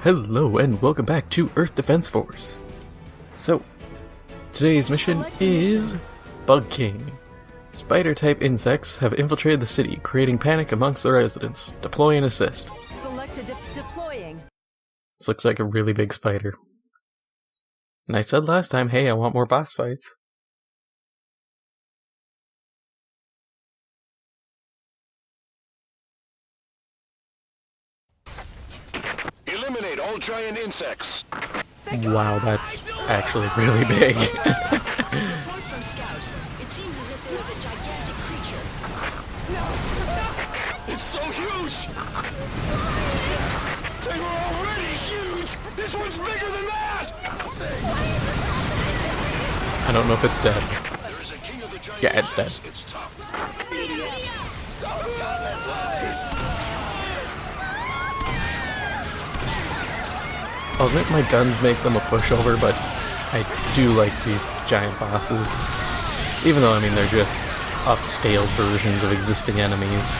Hello and welcome back to Earth Defense Force. So, today's mission is Bug King. Spider-type insects have infiltrated the city, creating panic amongst the residents. Deploy and assist. Deploying. This looks like a really big spider. And I said last time, hey, I want more boss fights. Eliminate all giant insects. Wow, that's actually really big. It's so huge! They were already huge! This one's bigger than that! I don't know if it's dead. Yeah, it's dead. I'll admit my guns make them a pushover, but I do like these giant bosses. Even though, I mean, they're just upscaled versions of existing enemies.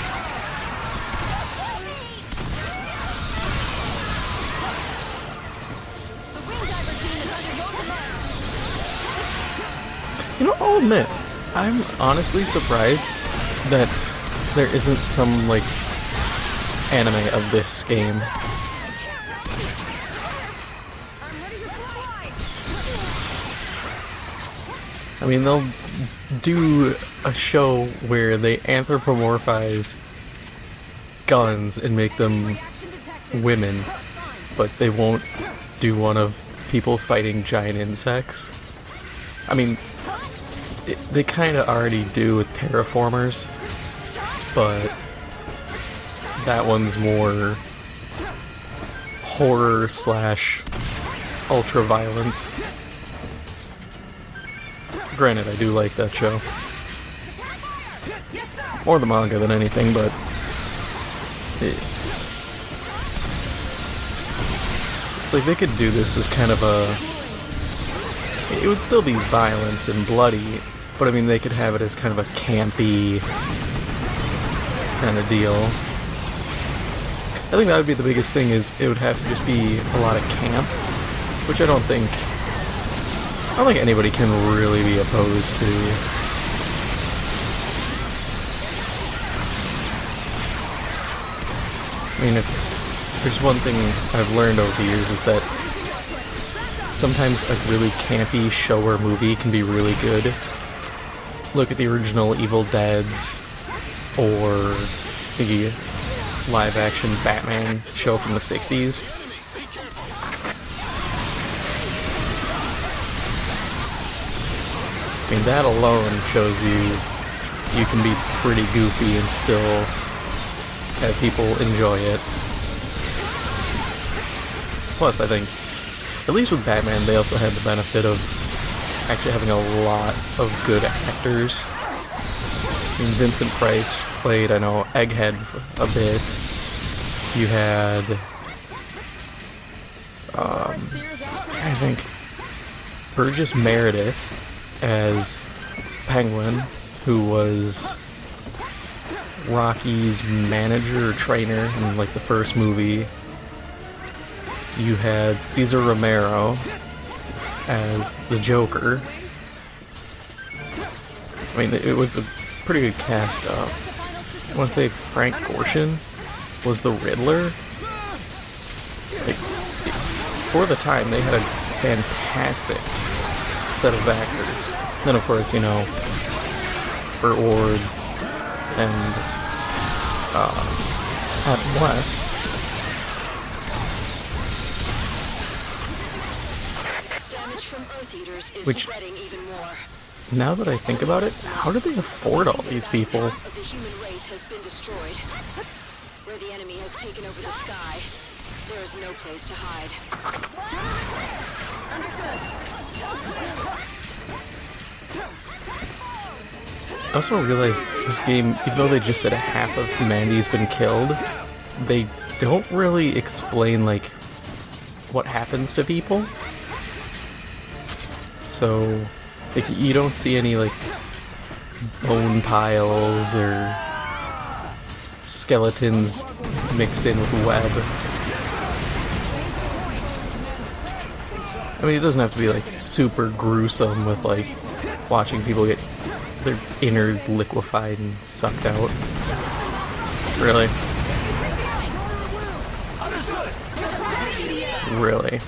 You know, I'll admit, I'm honestly surprised that there isn't some, like, anime of this game. I mean, they'll do a show where they anthropomorphize guns and make them women, but they won't do one of people fighting giant insects. I mean, they kind of already do with terraformers, but that one's more horror slash ultra violence. Granted, I do like that show. More the manga than anything, but it's like they could do this as kind of a... It would still be violent and bloody, but I mean they could have it as kind of a campy kind of deal. I think that would be the biggest thing, is it would have to just be a lot of camp, which I don't think anybody can really be opposed to. I mean, if there's one thing I've learned over the years, is that sometimes a really campy show or movie can be really good. Look at the original Evil Deads, or the live-action Batman show from the 60s. I mean, that alone shows you can be pretty goofy and still have people enjoy it. Plus, I think, at least with Batman, they also had the benefit of actually having a lot of good actors. I mean, Vincent Price played, I know, Egghead a bit. You had, I think, Burgess Meredith as Penguin, who was Rocky's manager or trainer in like the first movie. You had Cesar Romero as the Joker. I mean, it was a pretty good cast. I want to say Frank Gorshin was the Riddler. Like, for the time, they had a fantastic set of actors. Then, of course, you know, Burt Ward and Adam West. Which, now that I think about it, how do they afford all these people? Where the enemy has taken over the sky, there is no place to hide. I also realized this game, even though they just said half of humanity's been killed, they don't really explain, like, what happens to people. So, like, you don't see any, like, bone piles or skeletons mixed in with web. I mean, it doesn't have to be like super gruesome with like watching people get their innards liquefied and sucked out. Really? Really?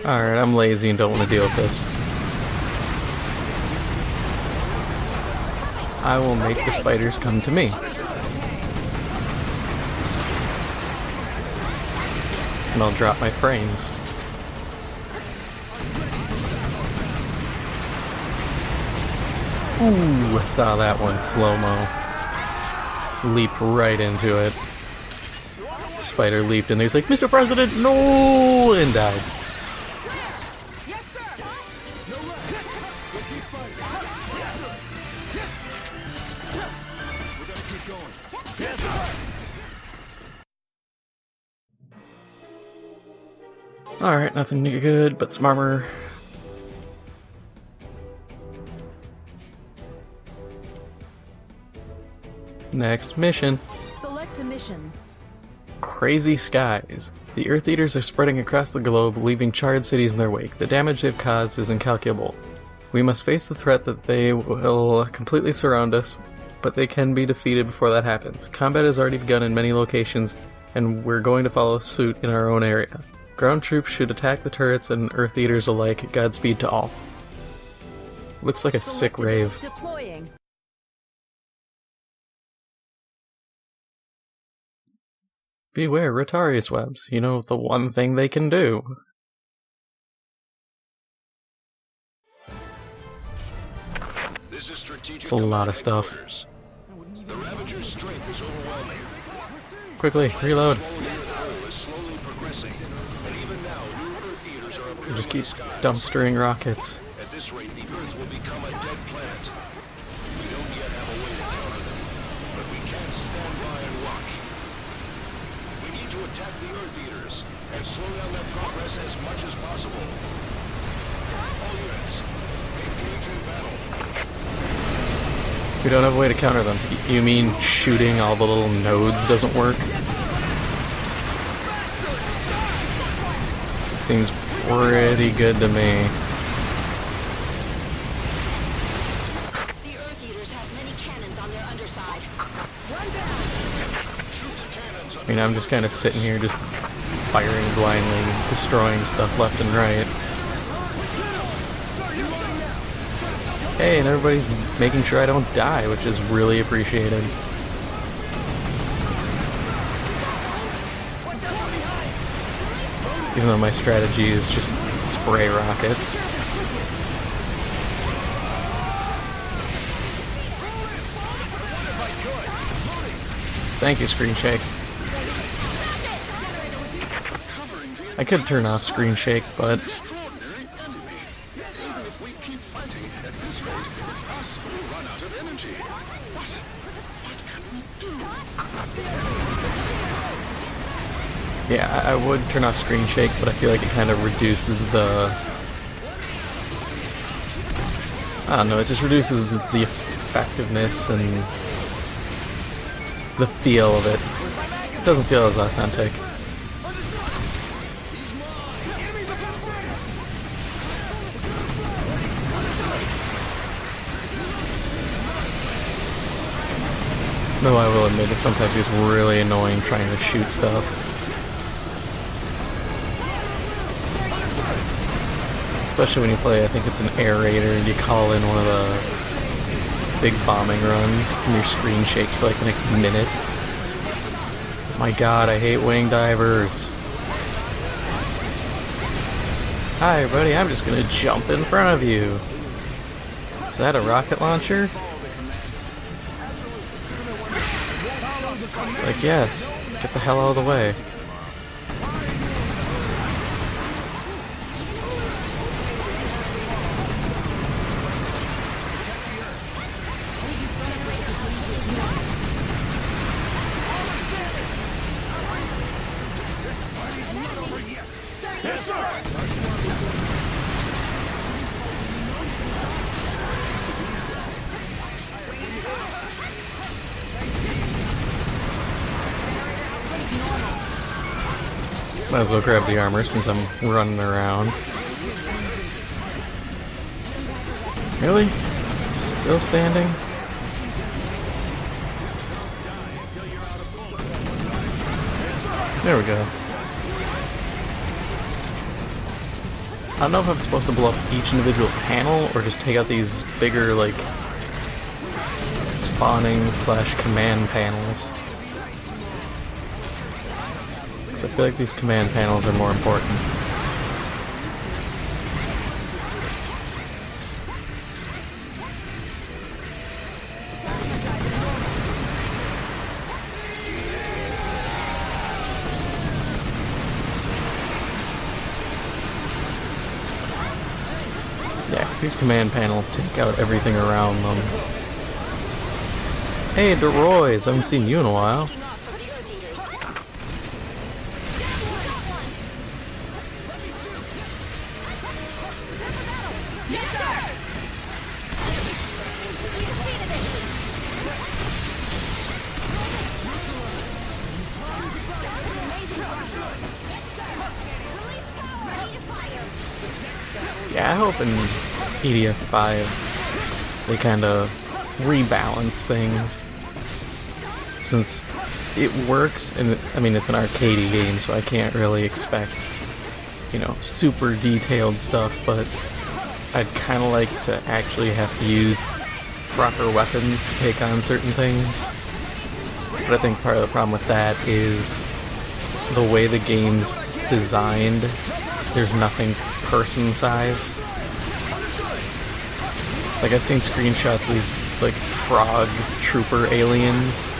Alright, I'm lazy and don't want to deal with this. I will make the spiders come to me. And I'll drop my frames. Ooh, I saw that one slow-mo. Leap right into it. Spider leaped and he's like, Mr. President, no! And died. Alright, nothing good but some armor. Next mission. Select a mission. Crazy skies. The Earth Eaters are spreading across the globe, leaving charred cities in their wake. The damage they've caused is incalculable. We must face the threat that they will completely surround us, but they can be defeated before that happens. Combat has already begun in many locations, and we're going to follow suit in our own area. Ground troops should attack the turrets and Earth Eaters alike. Godspeed to all. Looks like a sick rave. Deploying. Beware Retarius webs. You know, the one thing they can do. It's a lot of stuff. The Ravager's strength is overwhelming. Quickly, reload. Is slowly progressing, and even now, new Earth Eaters are appearing Just in keep the sky. dumpstering rockets. At this rate, the Earth will become a dead planet. We don't yet have a way to counter them, but we can't stand by and watch. We need to attack the Earth Eaters and slow down their progress as much as possible. All units, engage in battle. We don't have a way to counter them. You mean shooting all the little nodes doesn't work? It seems pretty good to me. The Earth Eaters have many cannons on their underside. I mean, I'm just kind of sitting here just firing blindly, destroying stuff left and right. Hey, and everybody's making sure I don't die, which is really appreciated. Even though my strategy is just spray rockets. Thank you, Screen Shake. I could turn off Screen Shake, but yeah, I would turn off Screen Shake, but I feel like it kind of reduces the... I don't know, it just reduces the effectiveness and the feel of it. It doesn't feel as authentic. Though I will admit it sometimes gets really annoying trying to shoot stuff. Especially when you play, I think it's an air raider, and you call in one of the big bombing runs, and your screen shakes for like the next minute. My god, I hate wing divers. Hi everybody, I'm just gonna jump in front of you. Is that a rocket launcher? It's like, yes, get the hell out of the way. Might as well grab the armor since I'm running around. Really? Still standing? There we go. I don't know if I'm supposed to blow up each individual panel or just take out these bigger, like, spawning / command panels. Because I feel like these command panels are more important. Yeah, because these command panels take out everything around them. Hey, DeRoy's! I haven't seen you in a while. Yeah, I hope in EDF 5 they kind of rebalance things, since it works, and I mean it's an arcadey game, so I can't really expect, you know, super detailed stuff, but I'd kind of like to actually have to use proper weapons to take on certain things. But I think part of the problem with that is the way the game's designed. There's nothing person size. Like, I've seen screenshots of these, like, frog trooper aliens,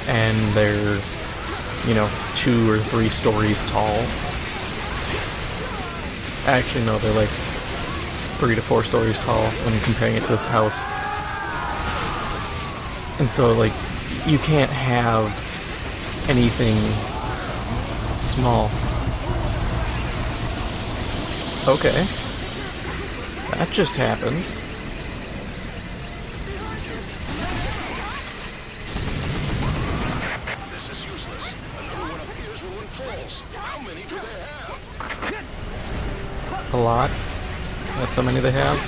and they're, you know, 2 or 3 stories tall. Actually, no, they're like 3 to 4 stories tall when comparing it to this house. And so, like, you can't have anything small. Okay. That just happened. This is useless. Another one appears when one falls. How many do they have? A lot. That's how many they have.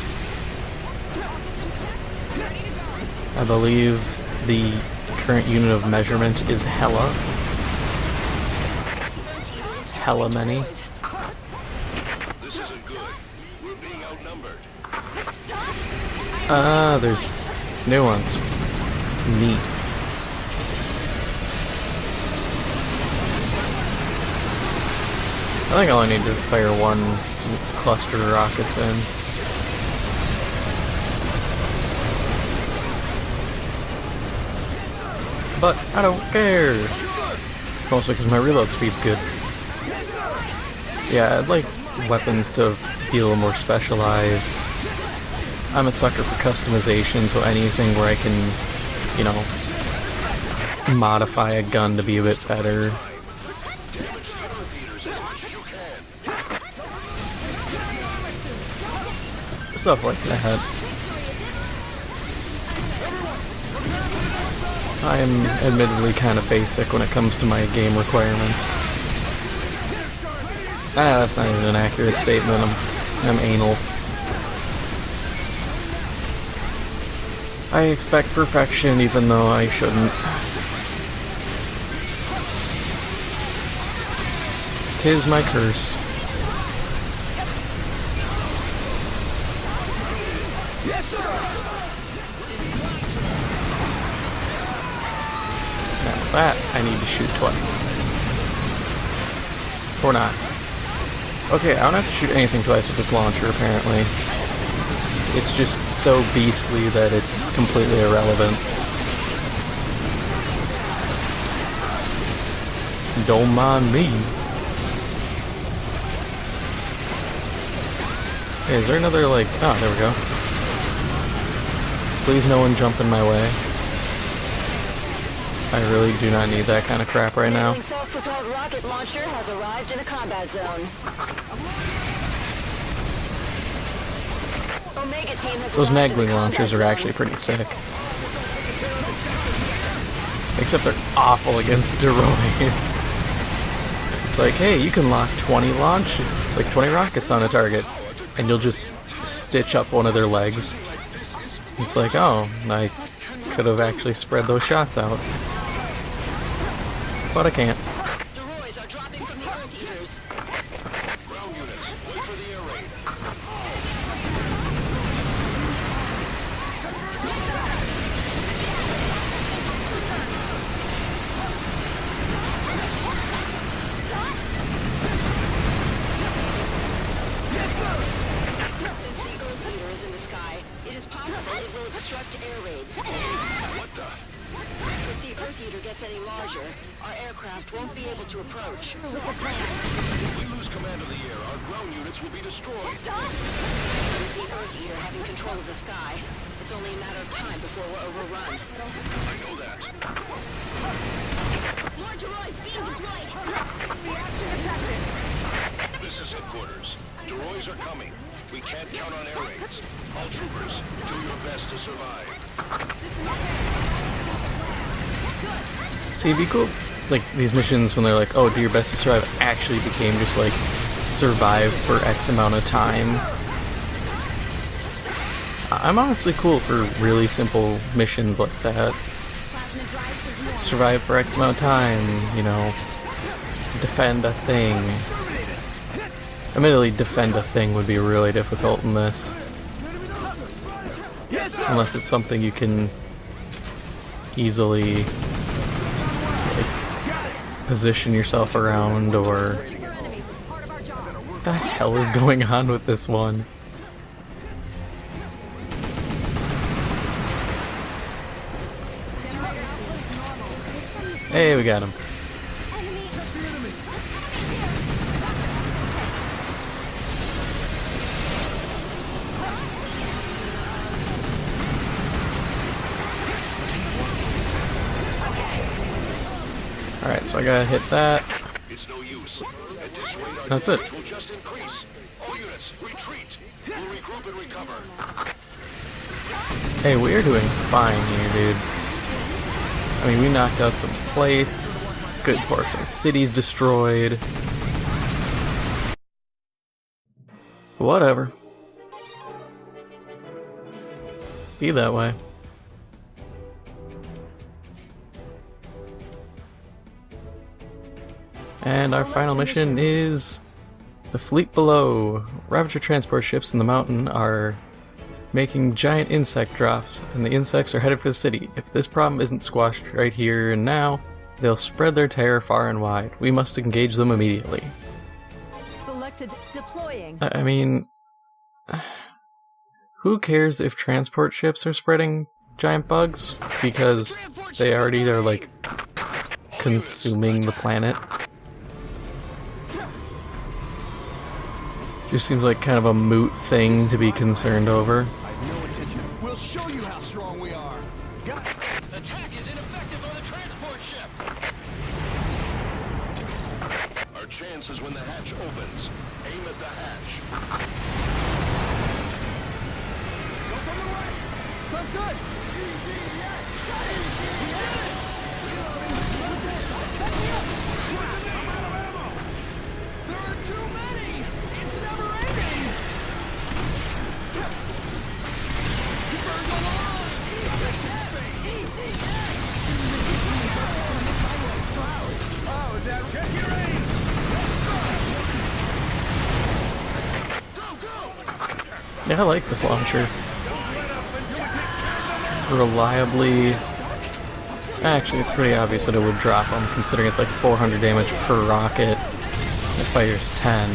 I believe the current unit of measurement is hella. Hella many. This isn't good. We're being outnumbered. Ah, there's new ones. Neat. I think I only need to fire 1 cluster of rockets in. But I don't care. Mostly because my reload speed's good. Yeah, I'd like weapons to be a little more specialized. I'm a sucker for customization, so anything where I can, you know, modify a gun to be a bit better. Stuff like that. I'm admittedly kind of basic when it comes to my game requirements. Ah, that's not even an accurate statement. I'm anal. I expect perfection even though I shouldn't. Tis my curse. Now that I need to shoot twice. Or not. Okay, I don't have to shoot anything twice with this launcher, apparently. It's just so beastly that it's completely irrelevant. Don't mind me. Hey, is there another, like... Oh, there we go. Please no one jump in my way. I really do not need that kind of crap right now. Self-propelled rocket launcher has arrived in the combat zone. Omega team has Those arrived in the magling launchers are combat actually zone. pretty sick. Except they're awful against Deroys. It's like, hey, you can lock 20 like 20 rockets on a target, and you'll just stitch up one of their legs. It's like, oh, I could have actually spread those shots out. But I can't. Deroys are dropping from the Earth Eaters. Ground units, wait for the air raid. Since the Earth Eater is in the sky, it is possible it will obstruct air raids. What the? If the Earth Eater gets any larger, our aircraft won't be able to approach. If we lose command of the air, our ground units will be destroyed. With the Earth Eater having control of the sky, it's only a matter of time before we're overrun. I know that. More Deroys being deployed! Reaction detected. This is headquarters. Deroys are coming. We can't count on air raids. All troopers, do your best to survive. See, it'd be cool, like, these missions when they're like, oh, do your best to survive, actually became just like, survive for X amount of time. I'm honestly cool for really simple missions like that. Survive for X amount of time, you know, defend a thing. Admittedly, defend a thing would be really difficult in this. Unless it's something you can easily like, position yourself around, or... What the hell is going on with this one? Hey, we got him. Alright, so I gotta hit that. It's no use. At this rate, our That's it. damage will just increase. All units, retreat. We'll regroup and recover. Hey, we're doing fine here, dude. I mean, we knocked out some plates. Good portion of cities destroyed. Whatever. Be that way. And our final mission is the fleet below. Ravager transport ships in the mountain are making giant insect drops, and the insects are headed for the city. If this problem isn't squashed right here and now, they'll spread their terror far and wide. We must engage them immediately. Selected. Deploying. I mean, who cares if transport ships are spreading giant bugs? Because they already are, like, consuming the planet. Just seems like kind of a moot thing to be concerned over. We'll show you how strong we are. Attack is ineffective on the transport ship. Our chances when the hatch opens. Aim at the hatch. Go from the right. Sounds good. There are too many. It's never ending. Burn the line. Oh, is that check your aim? Yeah, I like this launcher. Reliably... Actually, it's pretty obvious that it would drop them, considering it's like 400 damage per rocket. It fires 10.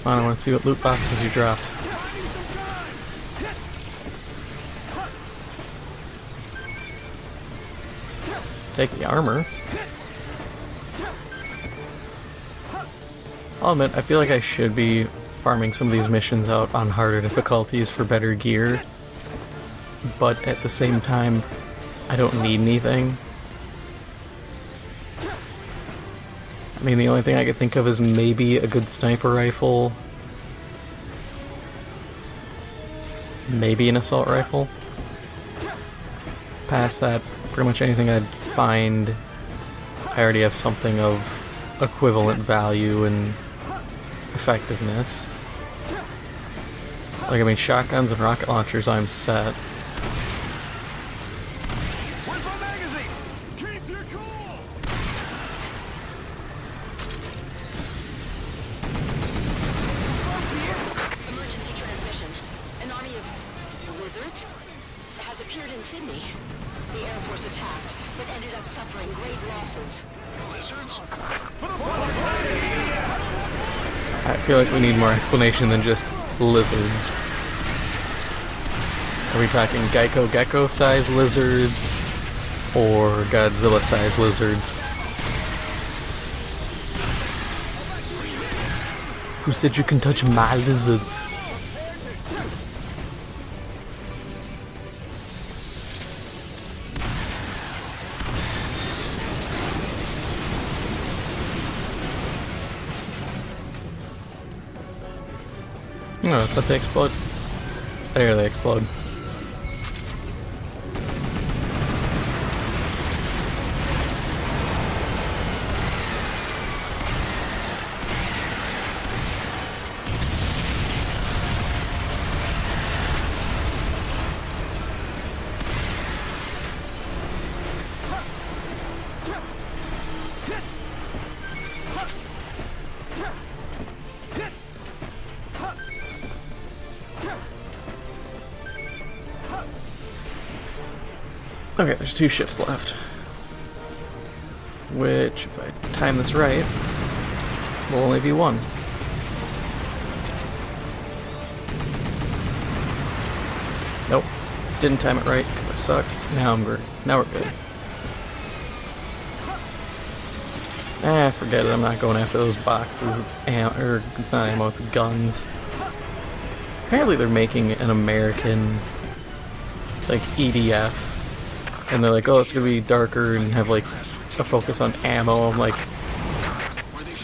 I want to see what loot boxes you dropped. Take the armor. I'll admit, I feel like I should be farming some of these missions out on harder difficulties for better gear, but at the same time, I don't need anything. I mean, the only thing I could think of is maybe a good sniper rifle, maybe an assault rifle. Past that, pretty much anything I'd find, I already have something of equivalent value and effectiveness. Like, I mean, shotguns and rocket launchers, I'm set. Where's my magazine? Keep your cool! Emergency transmission. An army of lizards has appeared in Sydney. The Air Force attacked, but ended up suffering great losses. Lizards? I feel like we need more explanation than just lizards. Are we talking Geico Gecko-sized lizards, or Godzilla-sized lizards? Who said you can touch my lizards? No, I thought they explode. There they explode. Okay, there's 2 ships left. Which, if I time this right, will only be 1. Nope, didn't time it right because I suck. Now we're good. Forget it. I'm not going after those boxes. It's it's not ammo. It's guns. Apparently, they're making an American like EDF. And they're like, oh, it's gonna be darker and have like a focus on ammo. I'm like,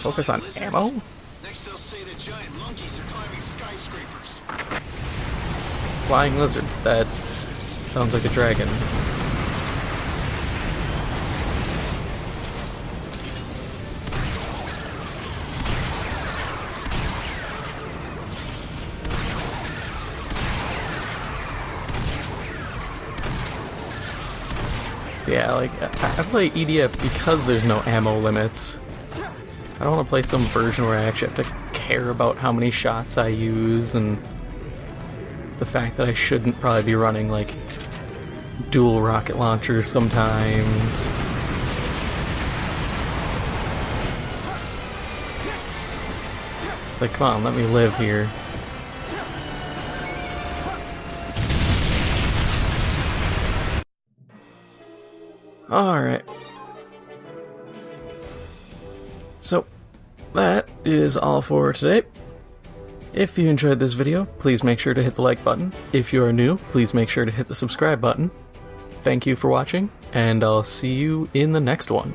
focus on ammo? Next they'll say that giant monkeys are climbing skyscrapers. Flying lizard. That sounds like a dragon. Yeah, like, I play EDF because there's no ammo limits. I don't want to play some version where I actually have to care about how many shots I use and the fact that I shouldn't probably be running, like, dual rocket launchers sometimes. It's like, come on, let me live here. Alright. So, that is all for today. If you enjoyed this video, please make sure to hit the like button. If you are new, please make sure to hit the subscribe button. Thank you for watching, and I'll see you in the next one.